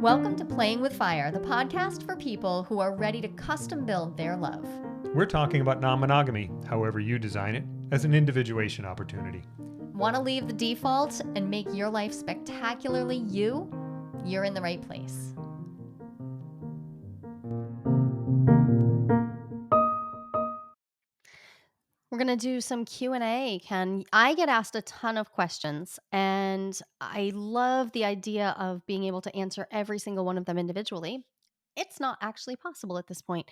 Welcome to Playing with Fire, the podcast for people who are ready to custom build their love. We're talking about non-monogamy, however you design it, as an individuation opportunity. Want to leave the default and make your life spectacularly you? You're in the right place. We're going to do some Q&A, Ken. I get asked a ton of questions, and I love the idea of being able to answer every single one of them individually. It's not actually possible at this point,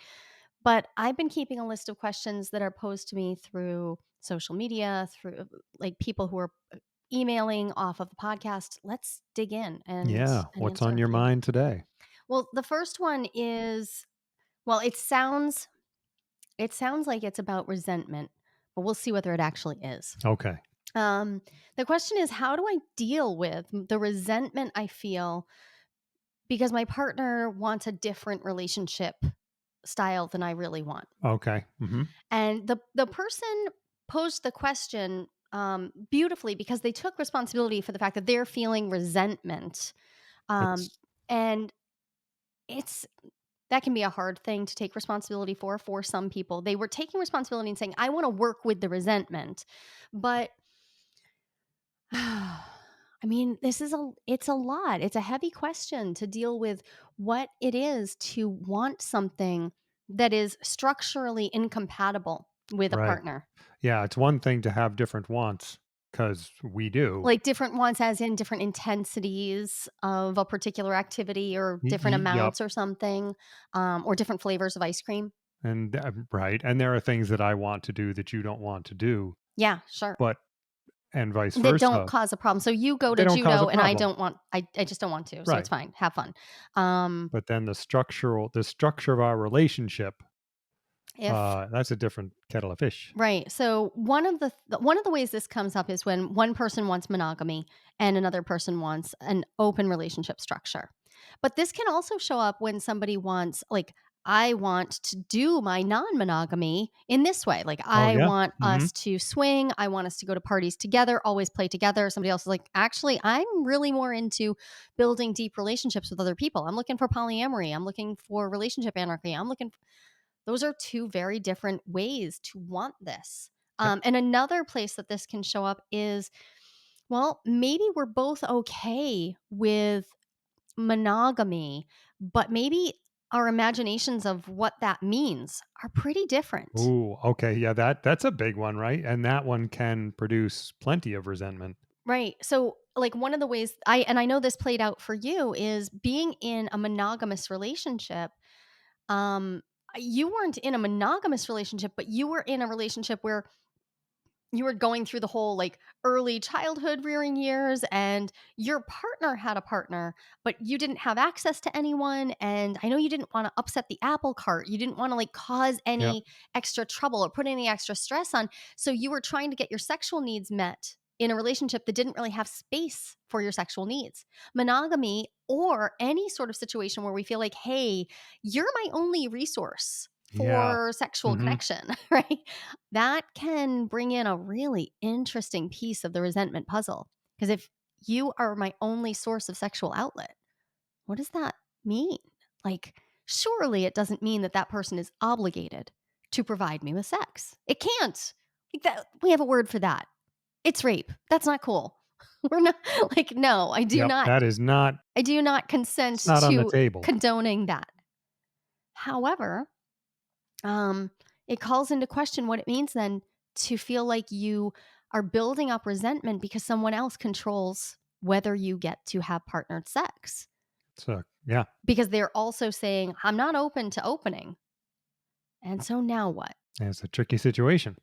but I've been keeping a list of questions that are posed to me through social media, through like people who are emailing off of the podcast. Let's dig in and Yeah, what's answer on a your few. mind today? Well, the first one is, well, it sounds like it's about resentment, but we'll see whether it actually is. Okay. The question is, how do I deal with the resentment I feel because my partner wants a different relationship style than I really want? Okay. And the person posed the question beautifully because they took responsibility for the fact that they're feeling resentment. That's And it's that can be a hard thing to take responsibility for some people. They were taking responsibility and saying, I want to work with the resentment. But I mean, it's a lot. It's a heavy question to deal with what it is to want something that is structurally incompatible with a right. partner. Yeah, it's one thing to have different wants, because we do. Like different wants as in different intensities of a particular activity or different Yup. amounts or something, or different flavors of ice cream. And right. And there are things that I want to do that you don't want to do, Yeah, sure. and vice That don't versa. cause a problem. So you go They to don't cause a judo and I problem. don't want, I just don't want to. So it's Right. fine. Have fun. But then the structure of our relationship, If that's a different kettle of fish. Right. So one of the ways this comes up is when one person wants monogamy and another person wants an open relationship structure. But this can also show up when somebody wants, like, I want to do my non-monogamy in this way. Like, Oh I yeah. want us to swing. I want us to go to parties together, always play together. Somebody else is like, actually, I'm really more into building deep relationships with other people. I'm looking for polyamory. I'm looking for relationship anarchy. Those are two very different ways to want this. Yep. And another place that this can show up is, well, maybe we're both okay with monogamy, but maybe our imaginations of what that means are pretty different. Ooh, okay. Yeah, that's a big one, right? And that one can produce plenty of resentment. Right. So, like, one of the ways I know this played out for you is being in a monogamous relationship. Um, you weren't in a monogamous relationship, but you were in a relationship where you were going through the whole like early childhood rearing years, and your partner had a partner, but you didn't have access to anyone. And I know you didn't want to upset the apple cart. You didn't want to like cause Yep. any extra trouble or put any extra stress on. So you were trying to get your sexual needs met in a relationship that didn't really have space for your sexual needs. Monogamy or any sort of situation where we feel like, hey, you're my only resource Yeah. for sexual Mhm. connection, right? That can bring in a really interesting piece of the resentment puzzle. Because if you are my only source of sexual outlet, what does that mean? Like, surely it doesn't mean that that person is obligated to provide me with sex. It can't. Like that, we have a word for that. It's rape. That's not cool. We're not like, no, Yep. That is not I do not it's consent not on the to table. condoning that. However, um, it calls into question what it means then to feel like you are building up resentment because someone else controls whether you get to have partnered sex. So, yeah. Because they're also saying, I'm not open to opening. And so now what? It's a tricky situation.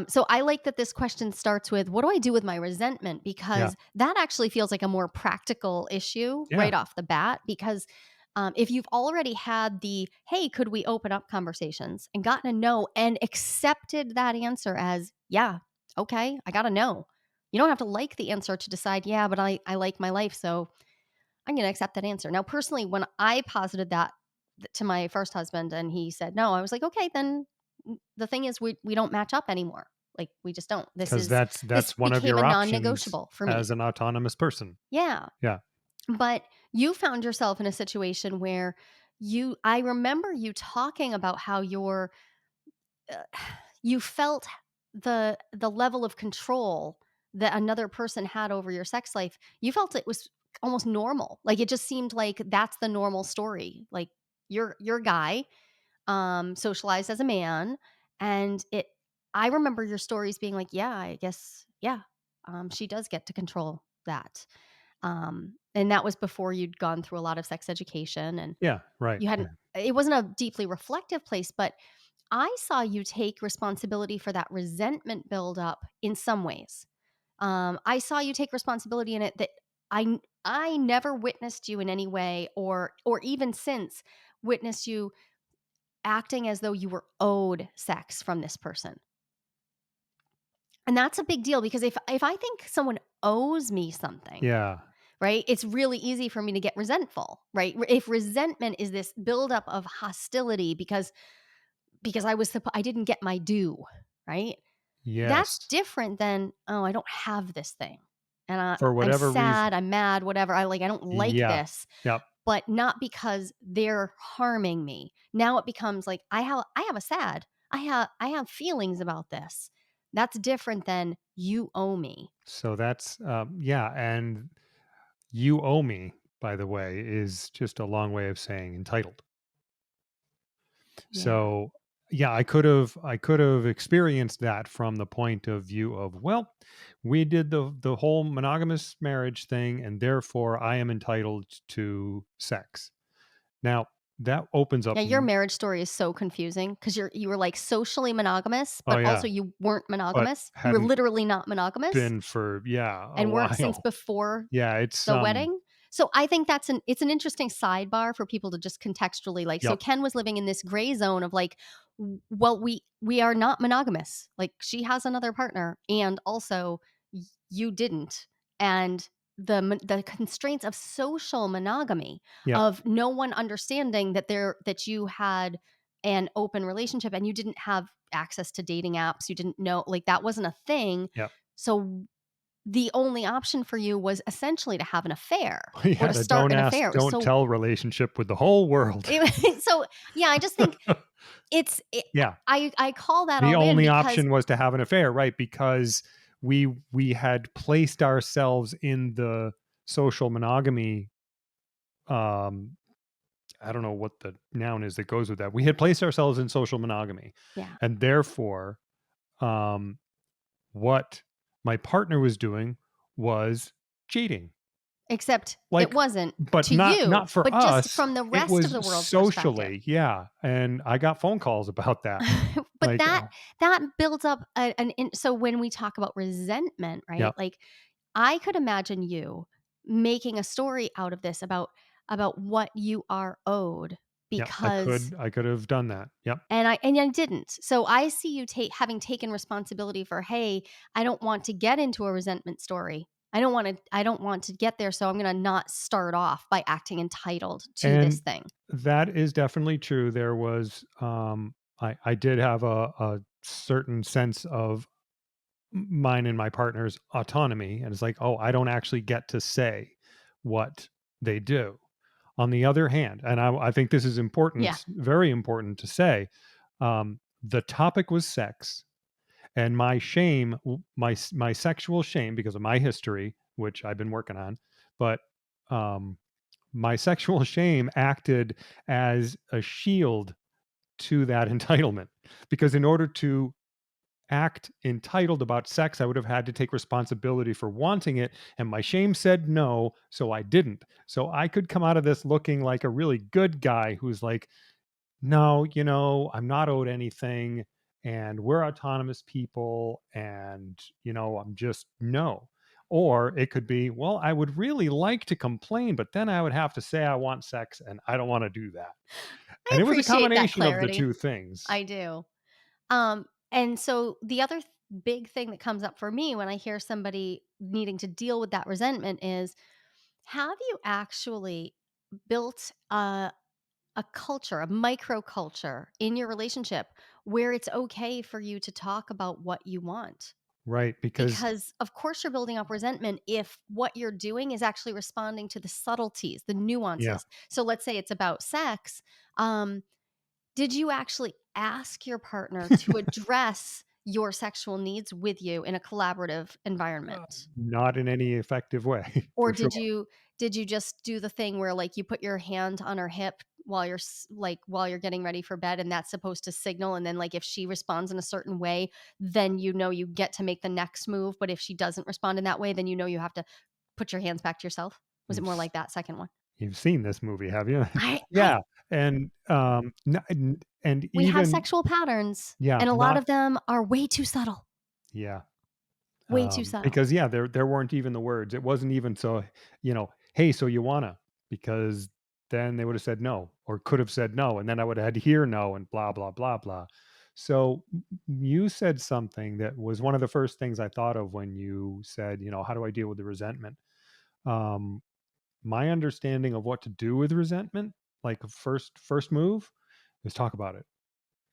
So I like that this question starts with, what do I do with my resentment? Yeah. Because that actually feels like a more practical issue Yeah. right off the bat. Because if you've already had the, hey, could we open up conversations and gotten a no and accepted that answer as, yeah, okay, I got a no. You don't have to like the answer to decide, yeah, but I like my life. So I'm going to accept that answer. Now, personally, when I posited that to my first husband and he said no, I was like, okay, then the thing is we don't match up anymore. Like we just don't. Because This that's one of became a your options non-negotiable for me. as an autonomous person. Yeah. Yeah. But you found yourself in a situation where I remember you talking about how uh, you felt the level of control that another person had over your sex life. You felt it was almost normal. Like, it just seemed like that's the normal story. Like, you're a guy, socialized as a man, and it I remember your stories being like, "Yeah, I guess, yeah, she does get to control that." And that was before you'd gone through a lot of sex education, and Yeah, right. you hadn't Yeah. it wasn't a deeply reflective place, but I saw you take responsibility for that resentment buildup in some ways. I saw you take responsibility in it that I never witnessed you in any way, or even since witnessed you acting as though you were owed sex from this person. And that's a big deal because if I think someone owes me something, Yeah. right? It's really easy for me to get resentful, right? If resentment is this buildup of hostility because I didn't get my due, right? That's Yes. different than, "Oh, I don't have this thing, and For I'm whatever reason. sad, I'm mad, whatever. I don't like Yeah. this," Yep. but not because they're harming me. Now it becomes like, I have feelings about this. That's different than, "You owe me." So that's yeah, and you owe me, by the way, is just a long way of saying entitled. Yeah. So yeah, I could have experienced that from the point of view of, well, we did the whole monogamous marriage thing and therefore I am entitled to sex. Now, that opens up Yeah, your marriage story is so confusing because you were, like, socially monogamous, oh but yeah, also you weren't but monogamous. You were hadn't literally not monogamous been for yeah, a and weren't since while. before Yeah, it's the wedding? So I think it's an interesting sidebar for people to just contextually, like, so yep, Ken was living in this gray zone of like, well, we are not monogamous. Like, she has another partner and also you didn't. And the constraints of social monogamy, yep, of no one understanding that you had an open relationship and you didn't have access to dating apps, you didn't know, like, that wasn't a thing. yep. So the only option for you was essentially to have an affair or Yeah, to the start don't an ask, affair. It was don't so tell relationship with the whole world. so yeah, I just think Yeah. I call that The all in only because option was to have an affair, right? Because we had placed ourselves in the social monogamy, um, I don't know what the noun is that goes with that. We had placed ourselves in social monogamy, yeah, and therefore, um, what my partner was doing was cheating. except it Like, wasn't but to not you, not for but just us, from the it rest of was the world's perspective. socially, yeah, and I got phone calls about that. But Like, that builds up so when we talk about resentment, right? yep, Like, I could imagine you making a story out of this about what you are owed yep, because I could have done that. Yep. and I didn't. So I see you having taken responsibility for, "Hey, I don't want to get into a resentment story. I don't want to get there, so I'm gonna not start off by acting entitled to this And thing." that is definitely true. There was, I did have a certain sense of mine and my partner's autonomy, and it's like, oh, I don't actually get to say what they do. On the other hand, and I think this is Yeah. important, very important to say, the topic was sex, and my shame, my sexual shame because of my history, which I've been working on, but um, my sexual shame acted as a shield to that entitlement because in order to act entitled about sex, I would have had to take responsibility for wanting it. And my shame said no. So I didn't. So I could come out of this looking like a really good guy who's like, no, I'm not owed anything. And we're autonomous people. And, I'm just no. Or it could be, well, I would really like to complain, but then I would have to say I want sex and I don't want to do that. I And it was a appreciate that combination of the clarity. two things. I do. And so the other big thing that comes up for me when I hear somebody needing to deal with that resentment is, have you actually built a culture, a microculture in your relationship where it's okay for you to talk about what you want? Right, because because of course you're building up resentment if what you're doing is actually responding to the subtleties, the yeah. nuances. So let's say it's about sex. Um, did you actually ask your partner to address your sexual needs with you in a collaborative environment? Not in any effective way, Or for sure. did you just do the thing where, like, you put your hand on her hip while while you're getting ready for bed, and that's supposed to signal, and then, like, if she responds in a certain way, then you know you get to make the next move, but if she doesn't respond in that way, then you know you have to put your hands back to yourself? Was it You've more s like that second one? you've seen this movie, have you? I Yeah, and, and We have even sexual patterns, yeah, and a lot not of them are way too subtle, yeah. way too subtle. Because yeah, there weren't even the words. It wasn't even so, "Hey, so you wanna?" Because then they would have said no, or could have said no, and then I would have had to hear no and blah blah blah blah. So you said something that was one of the first things I thought of when you said, how do I deal with the resentment? Um, my understanding of what to do with resentment, like a first move, is talk about it,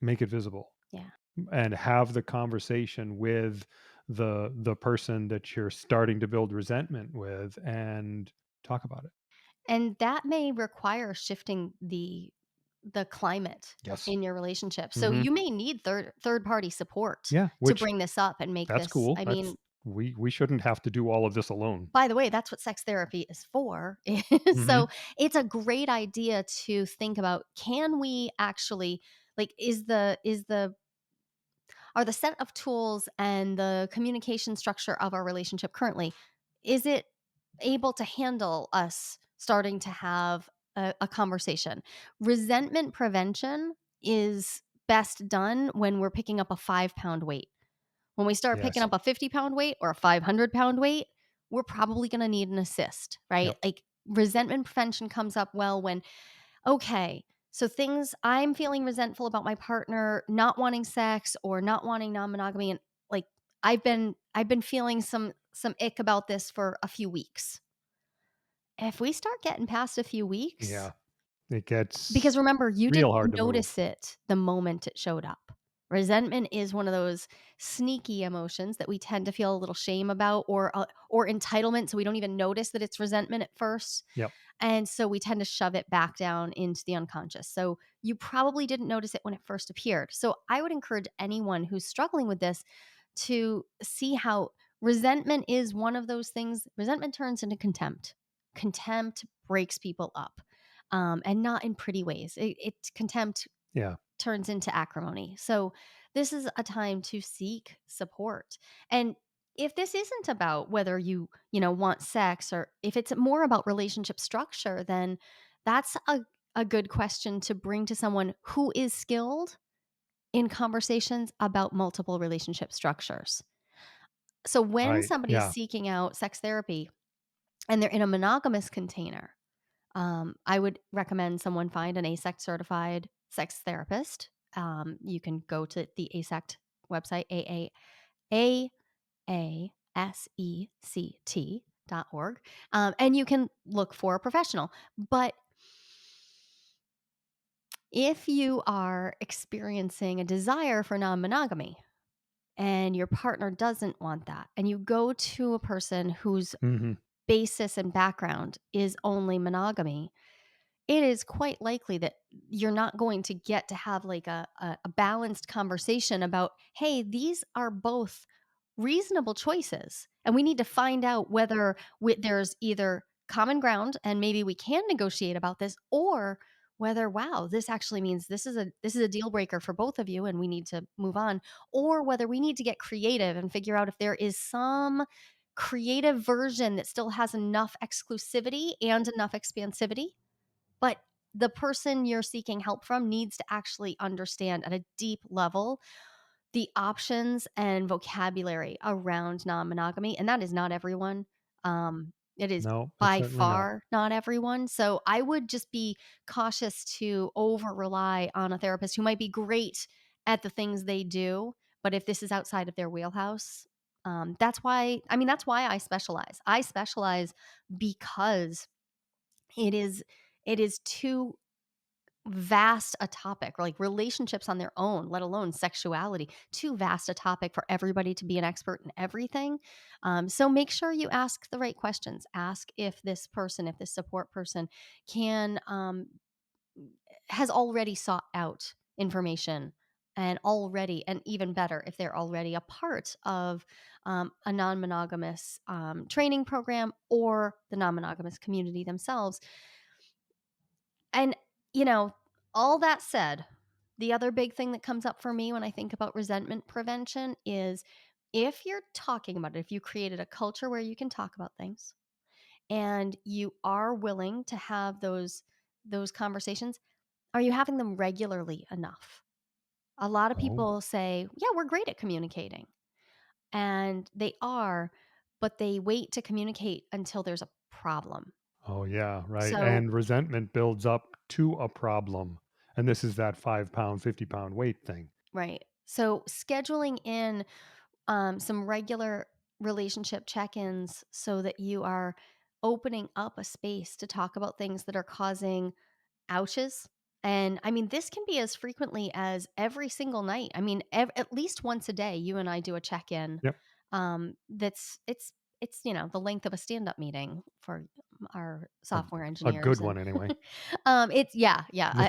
make it visible, Yeah. and have the conversation with the person that you're starting to build resentment with, and talk about it. And that may require shifting the climate Yes. in your relationship. So Hmm. you may need third party support Yeah, to which bring this up and make that's this, cool. I That's mean, we shouldn't have to do all of this alone. by the way, that's what sex therapy is for. Is Hmm. so it's a great idea to think about, can we actually, like, is the are the set of tools and the communication structure of our relationship currently, is it able to handle us starting to have a conversation? Resentment prevention is best done when we're picking up a 5 pound weight. When we start picking Yes. up a 50 pound weight or a 500 pound weight, we're probably going to need an assist, right? Yep. Like, resentment prevention comes up well when, okay, so things, I'm feeling resentful about my partner not wanting sex or not wanting non-monogamy, and, like, I've been feeling some ick about this for a few weeks. If we start getting past a few weeks, Yeah. It because gets remember, you real didn't hard to move. notice it the moment it showed up. Resentment is one of those sneaky emotions that we tend to feel a little shame about, or entitlement, so we don't even notice that it's resentment at first. Yep. And so we tend to shove it back down into the unconscious. So you probably didn't notice it when it first appeared. So I would encourage anyone who's struggling with this to see how resentment is one of those things. Resentment turns into contempt. Contempt breaks people up, and not in pretty ways. Contempt Yeah. turns into acrimony. So this is a time to seek support. And if this isn't about whether you want sex, or if it's more about relationship structure, then that's a good question to bring to someone who is skilled in conversations about multiple relationship structures. So when Right. somebody's Yeah. seeking out sex therapy and they're in a monogamous container, I would recommend someone find an ASECT certified sex therapist. You can go to the ASECT website, AAASECT.org, and you can look for a professional. But if you are experiencing a desire for non monogamy and your partner doesn't want that, and you go to a person whose Hmm. basis and background is only monogamy, it is quite likely that you're not going to get to have, like, a balanced conversation about, hey, these are both reasonable choices, and we need to find out whether there's either common ground and maybe we can negotiate about this, or whether, wow, this actually means this is a deal breaker for both of you and we need to move on, or whether we need to get creative and figure out if there is some creative version that still has enough exclusivity and enough expansivity, but the person you're seeking help from needs to actually understand at a deep level the options and vocabulary around non-monogamy, and that is not everyone. It is No, it's by certainly not. far not everyone. So I would just be cautious to over rely on a therapist who might be great at the things they do, but if this is outside of their wheelhouse, that's why I specialize. I specialize because it is it is too vast a topic, or like relationships on their own, let alone sexuality, too vast a topic for everybody to be an expert in everything. So make sure you ask the right questions. Ask if this person, if this support person can has already sought out information, and already, and even better if they're already a part of a non-monogamous training program, or the non-monogamous community themselves. And, you know, all that said, the other big thing that comes up for me when I think about resentment prevention is, if you're talking about it, if you created a culture where you can talk about things, and you are willing to have those conversations, are you having them regularly enough? A lot of Oh, people say, "Yeah, we're great at communicating." And they are, but they wait to communicate until there's a problem. oh yeah, right. So, And resentment builds up to a problem. And this is that 5 pound, 50 pound weight thing. right. So scheduling in some regular relationship check ins so that you are opening up a space to talk about things that are causing ouches. And I mean, this can be as frequently as every single night. I mean, at least once a day, you and I do a check in. Yep. It's the length of a stand up meeting for our A, software a good engineers, and one anyway. it's,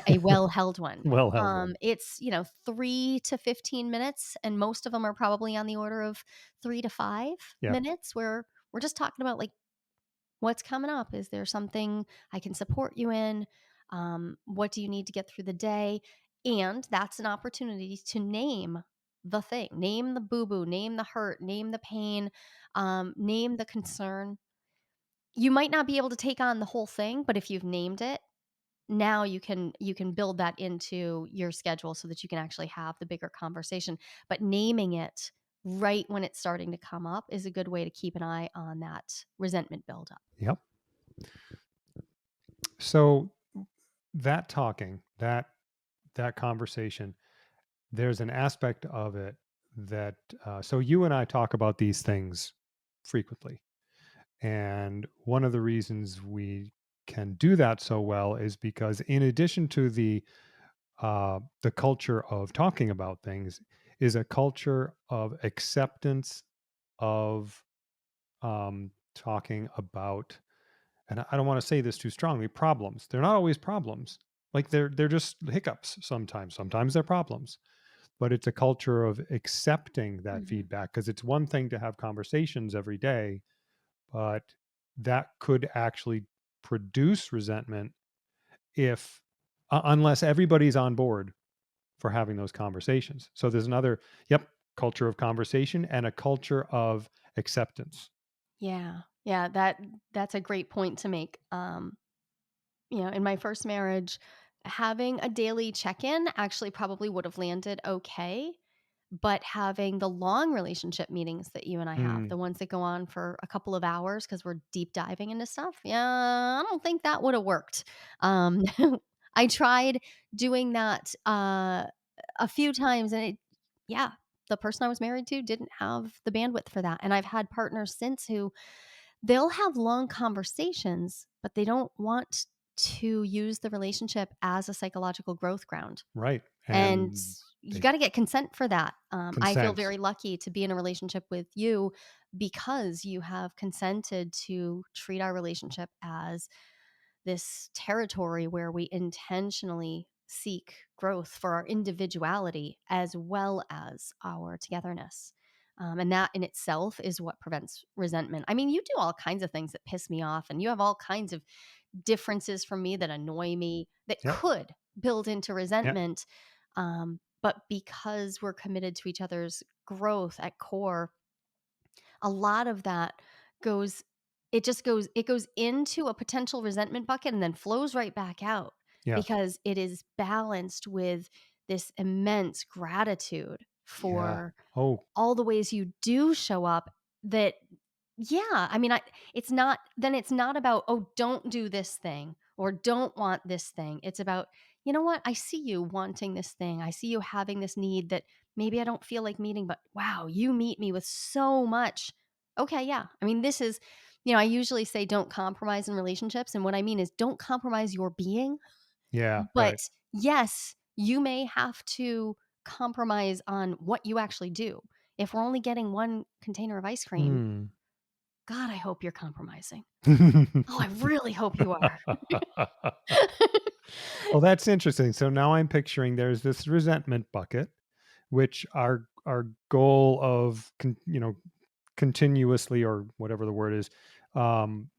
a well held one. Well held one. It's 3 to 15 minutes, and most of them are probably on the order of 3 to 5 Yeah. minutes, where we're just talking about, like, what's coming up? Is there something I can support you in? What do you need to get through the day? And that's an opportunity to name the thing, name the boo boo, name the hurt, name the pain, name the concern. You might not be able to take on the whole thing, but if you've named it, now you can build that into your schedule so that you can actually have the bigger conversation. But naming it right when it's starting to come up is a good way to keep an eye on that resentment buildup. Yep. So that talking, that conversation, there's an aspect of it that so you and I talk about these things frequently. And one of the reasons we can do that so well is because in addition to the culture of talking about things is a culture of acceptance of talking about, and I don't want to say this too strongly, problems. They're not always problems. Like they're just hiccups sometimes. Sometimes they're problems. But it's a culture of accepting that Mhm. feedback, because it's one thing to have conversations every day, but that could actually produce resentment if unless everybody's on board for having those conversations. So there's another, yep, culture of conversation and a culture of acceptance. Yeah. Yeah, that's a great point to make. In my first marriage, having a daily check-in actually probably would have landed okay, but having the long relationship meetings that you and I have, Mm, the ones that go on for a couple of hours because we're deep diving into stuff, yeah, I don't think that would have worked. Um, I tried doing that a few times, and yeah, the person I was married to didn't have the bandwidth for that. And I've had partners since who they'll have long conversations, but they don't want to use the relationship as a psychological growth ground. right. And And you they got to get consent for that. I feel consent. very lucky to be in a relationship with you because you have consented to treat our relationship as this territory where we intentionally seek growth for our individuality as well as our togetherness. And that in itself is what prevents resentment. I mean, you do all kinds of things that piss me off, and you have all kinds of differences from me that annoy me that Yep. could build into Yep. resentment. But because we're committed to each other's growth at core, a lot of that goes it goes into a potential resentment bucket and then flows right back out, Yeah. because it is balanced with this immense gratitude Yeah. for Oh, all the ways you do show up. That Yeah, I mean, it's not about, "Oh, don't do this thing," or "Don't want this thing." It's about, "You know what? I see you wanting this thing. I see you having this need that maybe I don't feel like meeting, but wow, you meet me with so much." Okay, yeah. I mean, this is I usually say don't compromise in relationships, and what I mean is don't compromise your being, yeah. but Right. yes, you may have to compromise on what you actually do. If we're only getting one container of ice cream, Hmm. God, I hope you're compromising. Oh, I really hope you are. Well, that's interesting. So now I'm picturing there's this resentment bucket, which our goal of continuously, or whatever the word is, um,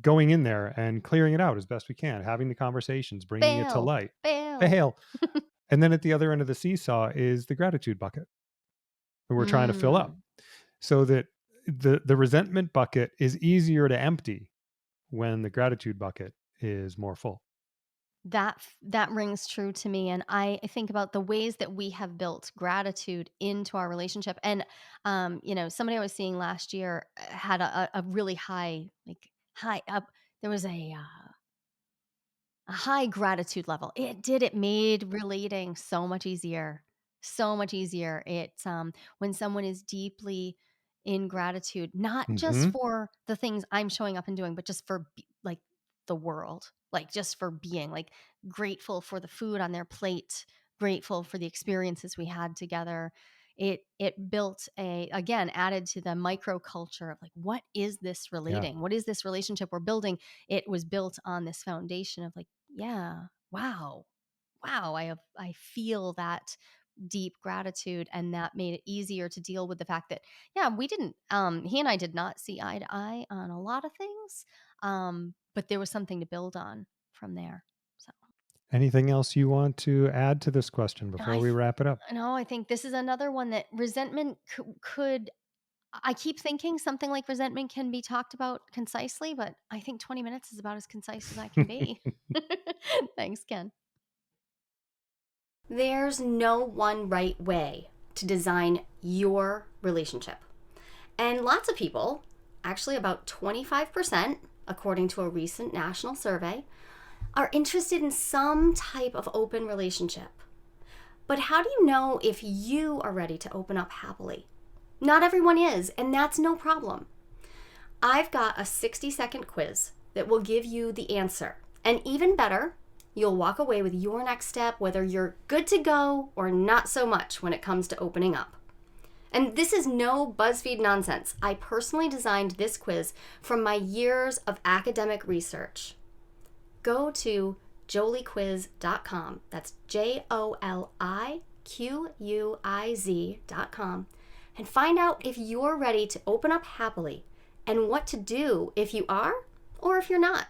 going in there and clearing it out as best we can, having the conversations, bringing it to Fail, light. fail. Fail. And then at the other end of the seesaw is the gratitude bucket, and we're trying to fill up Mm. so that the resentment bucket is easier to empty when the gratitude bucket is more full. That rings true to me, and I think about the ways that we have built gratitude into our relationship, and, somebody I was seeing last year, had a really high, like, high up there was a high gratitude level. It made relating so much easier, so much easier. When someone is deeply in gratitude, not just Mhm. for the things I'm showing up and doing, but just for like the world, like just for being like grateful for the food on their plate, grateful for the experiences we had together. It built again, added to the micro culture of like, what is this Yeah. relating? What is this relationship we're building? It was built on this foundation of like, yeah, wow. Wow, I feel that deep gratitude, and that made it easier to deal with the fact that, yeah, we didn't he and I did not see eye to eye on a lot of things. But there was something to build on from there. So, Anything else you want to add to this question and before we wrap it up? I think this is another one that resentment could I keep thinking something like resentment can be talked about concisely, but I think 20 minutes is about as concise as I can be. Thanks, Ken. There's no one right way to design your relationship. And lots of people, actually about 25%, according to a recent national survey, are interested in some type of open relationship. But how do you know if you are ready to open up happily? Not everyone is, and that's no problem. I've got a 60-second quiz that will give you the answer. And even better, you'll walk away with your next step, whether you're good to go or not so much when it comes to opening up. And this is no BuzzFeed nonsense. I personally designed this quiz from my years of academic research. Go to joliequiz.com. That's JOLIQUIZ.com, and find out if you're ready to open up happily and what to do if you are or if you're not.